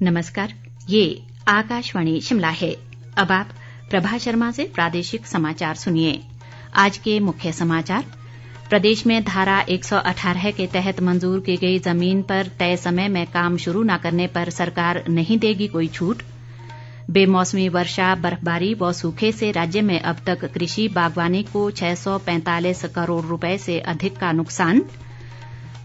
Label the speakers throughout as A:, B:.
A: नमस्कार, ये आकाशवाणी शिमला है। अब आप प्रभा शर्मा से प्रादेशिक समाचार सुनिए। आज के मुख्य समाचार। प्रदेश में धारा 118 के तहत मंजूर की गई जमीन पर तय समय में काम शुरू न करने पर सरकार नहीं देगी कोई छूट। बेमौसमी वर्षा, बर्फबारी व सूखे से राज्य में अब तक कृषि बागवानी को 645 करोड़ रुपए से अधिक का नुकसान।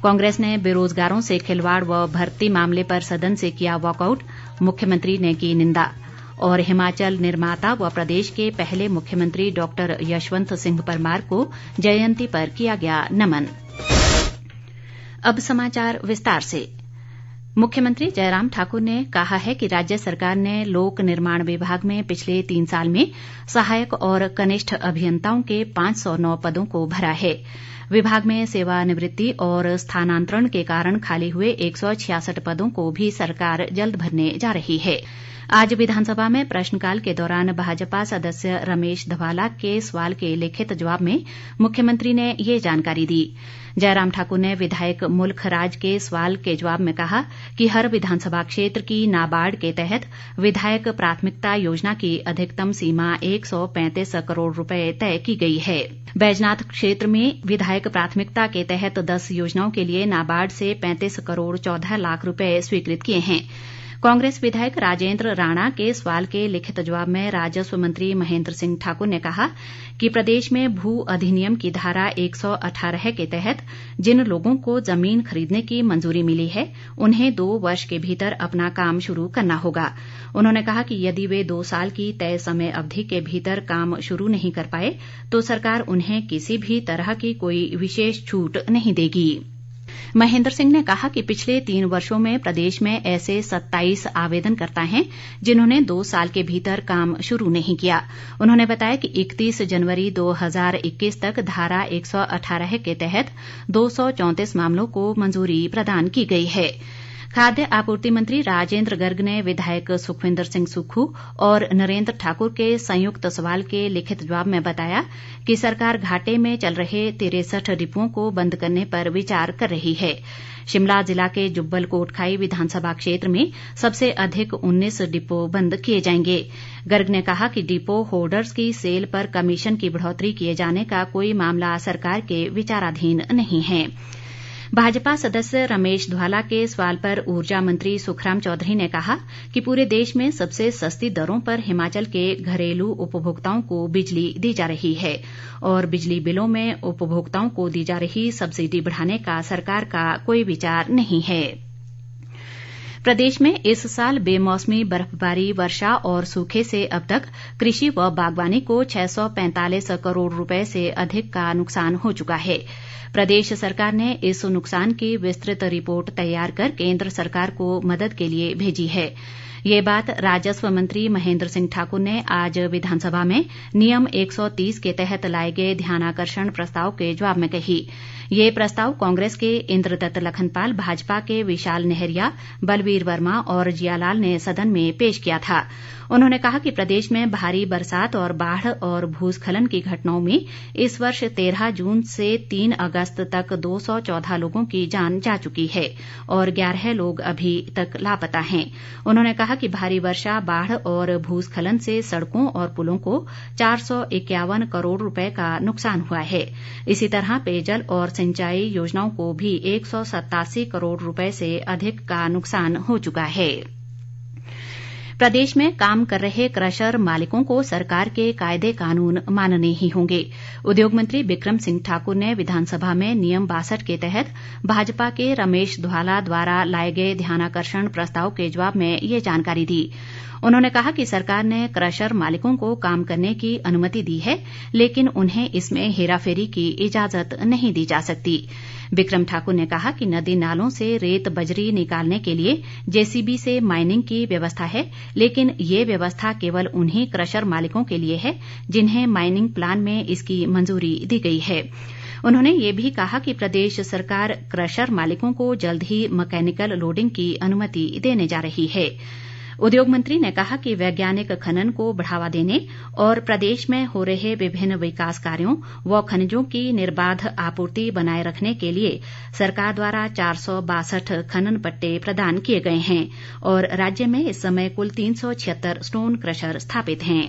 A: कांग्रेस ने बेरोजगारों से खिलवाड़ व भर्ती मामले पर सदन से किया वॉकआउट, मुख्यमंत्री ने की निंदा। और हिमाचल निर्माता व प्रदेश के पहले मुख्यमंत्री डॉक्टर यशवंत सिंह परमार को जयंती पर किया गया नमन। अब समाचार विस्तार से। मुख्यमंत्री जयराम ठाकुर ने कहा है कि राज्य सरकार ने लोक निर्माण विभाग में पिछले 3 साल में सहायक और कनिष्ठ अभियंताओं के 509 पदों को भरा है। विभाग में सेवानिवृत्ति और स्थानांतरण के कारण खाली हुए 166 पदों को भी सरकार जल्द भरने जा रही है। आज विधानसभा में प्रश्नकाल के दौरान भाजपा सदस्य रमेश धवाला के सवाल के लिखित जवाब में मुख्यमंत्री ने ये जानकारी दी। जयराम ठाकुर ने विधायक मुल्ख राज के सवाल के जवाब में कहा कि हर विधानसभा क्षेत्र की नाबार्ड के तहत विधायक प्राथमिकता योजना की अधिकतम सीमा 135 करोड़ रुपए तय की गई है। बैजनाथ क्षेत्र में विधायक प्राथमिकता के तहत 10 योजनाओं के लिए नाबार्ड से 35 करोड़ 14 लाख रुपए स्वीकृत किए हैं। कांग्रेस विधायक राजेंद्र राणा के सवाल के लिखित जवाब में राजस्व मंत्री महेंद्र सिंह ठाकुर ने कहा कि प्रदेश में भू अधिनियम की धारा 118 के तहत जिन लोगों को जमीन खरीदने की मंजूरी मिली है उन्हें 2 वर्ष के भीतर अपना काम शुरू करना होगा। उन्होंने कहा कि यदि वे 2 साल की तय समय अवधि के भीतर काम शुरू नहीं कर पाए तो सरकार उन्हें किसी भी तरह की कोई विशेष छूट नहीं देगी। महेंद्र सिंह ने कहा कि पिछले 3 वर्षों में प्रदेश में ऐसे 27 आवेदनकर्ता हैं जिन्होंने 2 साल के भीतर काम शुरू नहीं किया। उन्होंने बताया कि 31 जनवरी 2021 तक धारा 118 के तहत 234 मामलों को मंजूरी प्रदान की गई है। खाद्य आपूर्ति मंत्री राजेंद्र गर्ग ने विधायक सुखविंदर सिंह सुक्खू और नरेंद्र ठाकुर के संयुक्त सवाल के लिखित जवाब में बताया कि सरकार घाटे में चल रहे 63 डिपुओं को बंद करने पर विचार कर रही है। शिमला जिला के जुब्बल कोटखाई विधानसभा क्षेत्र में सबसे अधिक 19 डिपो बंद किए जाएंगे। गर्ग ने कहा कि डिपो होल्डर्स की सेल पर कमीशन की बढ़ोतरी किए जाने का कोई मामला सरकार के विचाराधीन नहीं है। भाजपा सदस्य रमेश धवाला के सवाल पर ऊर्जा मंत्री सुखराम चौधरी ने कहा कि पूरे देश में सबसे सस्ती दरों पर हिमाचल के घरेलू उपभोक्ताओं को बिजली दी जा रही है और बिजली बिलों में उपभोक्ताओं को दी जा रही सब्सिडी बढ़ाने का सरकार का कोई विचार नहीं है। प्रदेश में इस साल बेमौसमी बर्फबारी, वर्षा और सूखे से अब तक कृषि व बागवानी को 645 करोड़ रुपए से अधिक का नुकसान हो चुका है। प्रदेश सरकार ने इस नुकसान की विस्तृत रिपोर्ट तैयार कर केंद्र सरकार को मदद के लिए भेजी है। ये बात राजस्व मंत्री महेंद्र सिंह ठाकुर ने आज विधानसभा में नियम 130 के तहत लाए गए ध्यानाकर्षण प्रस्ताव के जवाब में कही। ये प्रस्ताव कांग्रेस के इंद्रदत्त लखनपाल, भाजपा के विशाल नहरिया, बलवीर वर्मा और जियालाल ने सदन में पेश किया था। उन्होंने कहा कि प्रदेश में भारी बरसात और बाढ़ और भूस्खलन की घटनाओं में इस वर्ष 13 जून से 3 अगस्त तक 214 लोगों की जान जा चुकी है और 11 लोग अभी तक लापता हैं। उन्होंने कहा कि भारी वर्षा, बाढ़ और भूस्खलन से सड़कों और पुलों को 451 करोड़ रुपए का नुकसान हुआ है। इसी तरह पेयजल और सिंचाई योजनाओं को भी 187 करोड़ रुपए से अधिक का नुकसान हो चुका है। प्रदेश में काम कर रहे क्रशर मालिकों को सरकार के कायदे कानून मानने ही होंगे। उद्योग मंत्री बिक्रम सिंह ठाकुर ने विधानसभा में नियम 62 के तहत भाजपा के रमेश धवाला द्वारा लाए गए ध्यानाकर्षण प्रस्ताव के जवाब में ये जानकारी दी। उन्होंने कहा कि सरकार ने क्रशर मालिकों को काम करने की अनुमति दी है, लेकिन उन्हें इसमें हेराफेरी की इजाजत नहीं दी जा सकती। बिक्रम ठाकुर ने कहा कि नदी नालों से रेत बजरी निकालने के लिए जेसीबी से माइनिंग की व्यवस्था है, लेकिन ये व्यवस्था केवल उन्हीं क्रशर मालिकों के लिए है जिन्हें माइनिंग प्लान में इसकी मंजूरी दी गई है। उन्होंने ये भी कहा कि प्रदेश सरकार क्रशर मालिकों को जल्द ही मैकेनिकल लोडिंग की अनुमति देने जा रही है। उद्योग मंत्री ने कहा कि वैज्ञानिक खनन को बढ़ावा देने और प्रदेश में हो रहे विभिन्न विकास कार्यों व खनिजों की निर्बाध आपूर्ति बनाए रखने के लिए सरकार द्वारा 462 खनन पट्टे प्रदान किए गए हैं और राज्य में इस समय कुल 376 स्टोन क्रशर स्थापित हैं।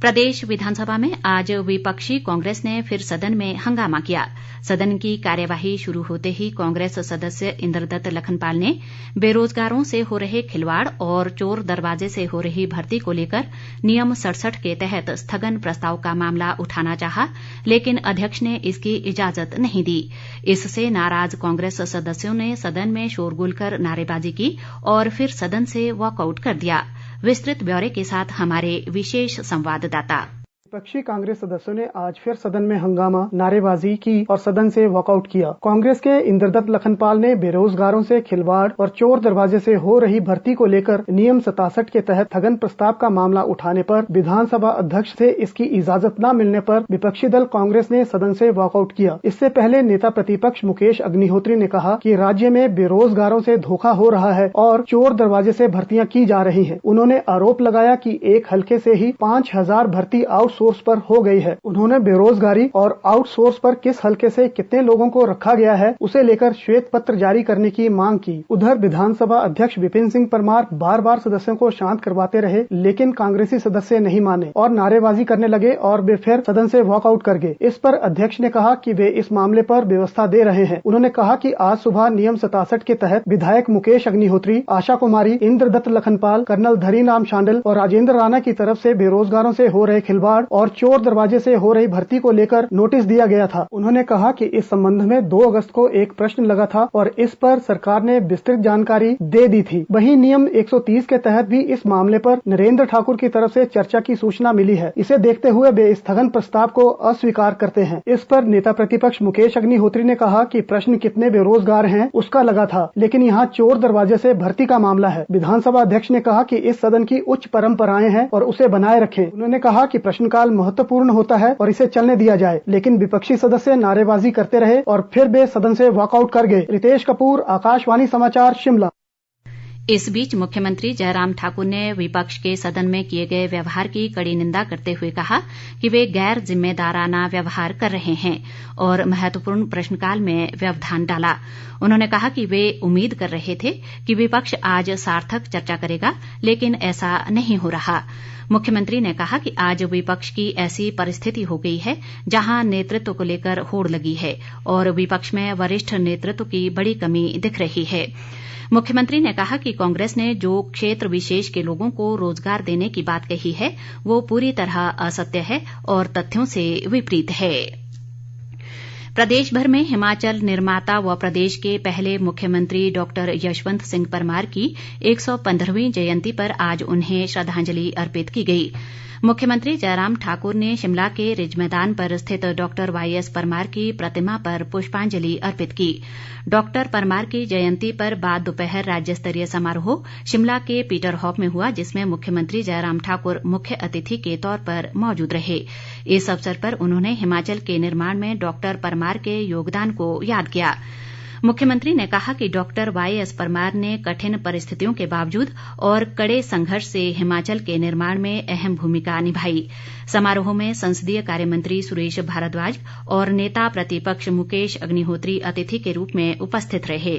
A: प्रदेश विधानसभा में आज विपक्षी कांग्रेस ने फिर सदन में हंगामा किया। सदन की कार्यवाही शुरू होते ही कांग्रेस सदस्य इंद्रदत्त लखनपाल ने बेरोजगारों से हो रहे खिलवाड़ और चोर दरवाजे से हो रही भर्ती को लेकर नियम 67 के तहत स्थगन प्रस्ताव का मामला उठाना चाहा, लेकिन अध्यक्ष ने इसकी इजाजत नहीं दी। इससे नाराज कांग्रेस सदस्यों ने सदन में शोरगुल कर नारेबाजी की और फिर सदन से वॉकआउट कर दिया। विस्तृत ब्यौरे के साथ हमारे विशेष संवाददाता।
B: विपक्षी कांग्रेस सदस्यों ने आज फिर सदन में हंगामा, नारेबाजी की और सदन से वॉकआउट किया। कांग्रेस के इंद्रदत्त लखनपाल ने बेरोजगारों से खिलवाड़ और चोर दरवाजे से हो रही भर्ती को लेकर नियम 67 के तहत स्थगन प्रस्ताव का मामला उठाने पर विधानसभा अध्यक्ष से इसकी इजाजत न मिलने पर विपक्षी दल कांग्रेस ने सदन से वॉकआउट किया। इससे पहले नेता प्रतिपक्ष मुकेश अग्निहोत्री ने कहा कि राज्य में बेरोजगारों से धोखा हो रहा है और चोर दरवाजे से भर्तियां की जा रही है। उन्होंने आरोप लगाया कि एक हल्के से ही 5000 भर्ती आउटसोर्स पर हो गई है। उन्होंने बेरोजगारी और आउटसोर्स पर किस हल्के से कितने लोगों को रखा गया है उसे लेकर श्वेत पत्र जारी करने की मांग की। उधर विधानसभा अध्यक्ष विपिन सिंह परमार बार बार सदस्यों को शांत करवाते रहे, लेकिन कांग्रेसी सदस्य नहीं माने और नारेबाजी करने लगे और वे फिर सदन से वॉकआउट कर गए। इस पर अध्यक्ष ने कहा कि वे इस मामले पर व्यवस्था दे रहे हैं। उन्होंने कहा कि आज सुबह नियम 67 के तहत विधायक मुकेश अग्निहोत्री, आशा कुमारी, इंद्रदत्त लखनपाल, कर्नल धरीराम शांडिल और राजेंद्र राणा की तरफ से बेरोजगारों से हो रहे खिलवाड़ और चोर दरवाजे से हो रही भर्ती को लेकर नोटिस दिया गया था। उन्होंने कहा कि इस संबंध में 2 अगस्त को एक प्रश्न लगा था और इस पर सरकार ने विस्तृत जानकारी दे दी थी। वहीं नियम 130 के तहत भी इस मामले पर नरेंद्र ठाकुर की तरफ से चर्चा की सूचना मिली है। इसे देखते हुए वे स्थगन प्रस्ताव को अस्वीकार करते हैं। इस पर नेता प्रतिपक्ष मुकेश अग्निहोत्री ने कहा कि प्रश्न कितने बेरोजगार हैं उसका लगा था, लेकिन यहाँ चोर दरवाजे से भर्ती का मामला है। विधानसभा अध्यक्ष ने कहा कि इस सदन की उच्च परंपराएं हैं और उसे बनाए रखें। उन्होंने कहा कि प्रश्नकाल महत्वपूर्ण होता है और इसे चलने दिया जाए, लेकिन विपक्षी सदस्य नारेबाजी करते रहे और फिर वे सदन से वॉकआउट कर गए। रितेश कपूर, आकाशवाणी समाचार, शिमला।
A: इस बीच मुख्यमंत्री जयराम ठाकुर ने विपक्ष के सदन में किए गए व्यवहार की कड़ी निंदा करते हुए कहा कि वे गैर जिम्मेदाराना व्यवहार कर रहे हैं और महत्वपूर्ण प्रश्नकाल में व्यवधान डाला। उन्होंने कहा कि वे उम्मीद कर रहे थे कि विपक्ष आज सार्थक चर्चा करेगा, लेकिन ऐसा नहीं हो रहा। मुख्यमंत्री ने कहा कि आज विपक्ष की ऐसी परिस्थिति हो गई है जहां नेतृत्व को लेकर होड़ लगी है और विपक्ष में वरिष्ठ नेतृत्व की बड़ी कमी दिख रही है। मुख्यमंत्री ने कहा कि कांग्रेस ने जो क्षेत्र विशेष के लोगों को रोजगार देने की बात कही है वो पूरी तरह असत्य है और तथ्यों से विपरीत है। प्रदेश भर में हिमाचल निर्माता व प्रदेश के पहले मुख्यमंत्री डॉक्टर यशवंत सिंह परमार की 115वीं जयंती पर आज उन्हें श्रद्धांजलि अर्पित की गई। मुख्यमंत्री जयराम ठाकुर ने शिमला के रिज मैदान पर स्थित डॉक्टर वाईएस परमार की प्रतिमा पर पुष्पांजलि अर्पित की। डॉक्टर परमार की जयंती पर बाद दोपहर राज्य स्तरीय समारोह शिमला के पीटर हॉफ में हुआ, जिसमें मुख्यमंत्री जयराम ठाकुर मुख्य अतिथि के तौर पर मौजूद रहे। इस अवसर पर उन्होंने हिमाचल के निर्माण में डॉक्टर परमार के योगदान को याद किया। मुख्यमंत्री ने कहा कि डॉक्टर वाईएस परमार ने कठिन परिस्थितियों के बावजूद और कड़े संघर्ष से हिमाचल के निर्माण में अहम भूमिका निभाई। समारोह में संसदीय कार्य मंत्री सुरेश भारद्वाज और नेता प्रतिपक्ष मुकेश अग्निहोत्री अतिथि के रूप में उपस्थित रहे।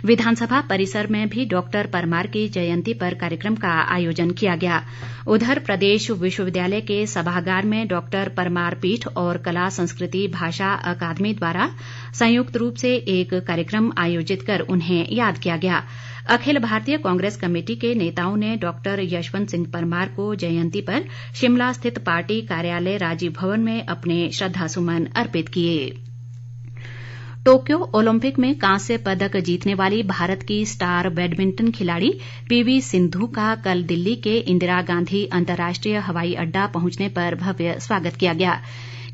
A: विधानसभा परिसर में भी डॉक्टर परमार की जयंती पर कार्यक्रम का आयोजन किया गया। उधर प्रदेश विश्वविद्यालय के सभागार में डॉक्टर परमार पीठ और कला संस्कृति भाषा अकादमी द्वारा संयुक्त रूप से एक कार्यक्रम आयोजित कर उन्हें याद किया गया। अखिल भारतीय कांग्रेस कमेटी के नेताओं ने डॉक्टर यशवंत सिंह परमार को जयंती पर शिमला स्थित पार्टी कार्यालय राजीव भवन में अपने श्रद्धासुमन अर्पित किए। टोक्यो ओलंपिक में कांस्य पदक जीतने वाली भारत की स्टार बैडमिंटन खिलाड़ी पीवी सिंधु का कल दिल्ली के इंदिरा गांधी अंतर्राष्ट्रीय हवाई अड्डा पहुंचने पर भव्य स्वागत किया गया।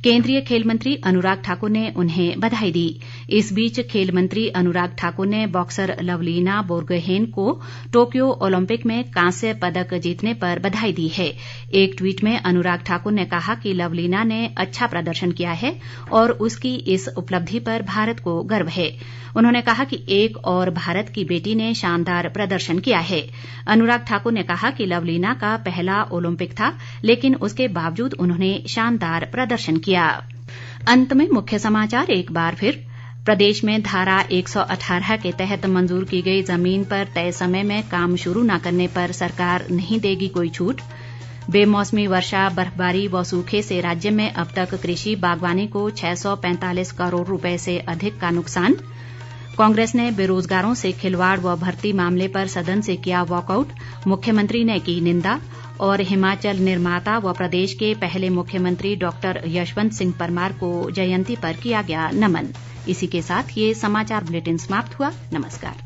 A: केंद्रीय खेल मंत्री अनुराग ठाकुर ने उन्हें बधाई दी। इस बीच खेल मंत्री अनुराग ठाकुर ने बॉक्सर लवलीना बोरगोहेन को टोक्यो ओलंपिक में कांस्य पदक जीतने पर बधाई दी है। एक ट्वीट में अनुराग ठाकुर ने कहा कि लवलीना ने अच्छा प्रदर्शन किया है और उसकी इस उपलब्धि पर भारत को गर्व है। उन्होंने कहा कि एक और भारत की बेटी ने शानदार प्रदर्शन किया है। अनुराग ठाकुर ने कहा कि लवलीना का पहला ओलंपिक था, लेकिन उसके बावजूद उन्होंने शानदार प्रदर्शन किया। अंत में मुख्य समाचार एक बार फिर। प्रदेश में धारा 118 के तहत मंजूर की गई जमीन पर तय समय में काम शुरू न करने पर सरकार नहीं देगी कोई छूट। बेमौसमी वर्षा, बर्फबारी व सूखे से राज्य में अब तक कृषि बागवानी को 645 करोड़ रुपए से अधिक का नुकसान। कांग्रेस ने बेरोजगारों से खिलवाड़ व भर्ती मामले पर सदन से किया वॉकआउट, मुख्यमंत्री ने की निंदा। और हिमाचल निर्माता व प्रदेश के पहले मुख्यमंत्री डॉक्टर यशवंत सिंह परमार को जयंती पर किया गया नमन। इसी के साथ ये समाचार बुलेटिन समाप्त हुआ। नमस्कार।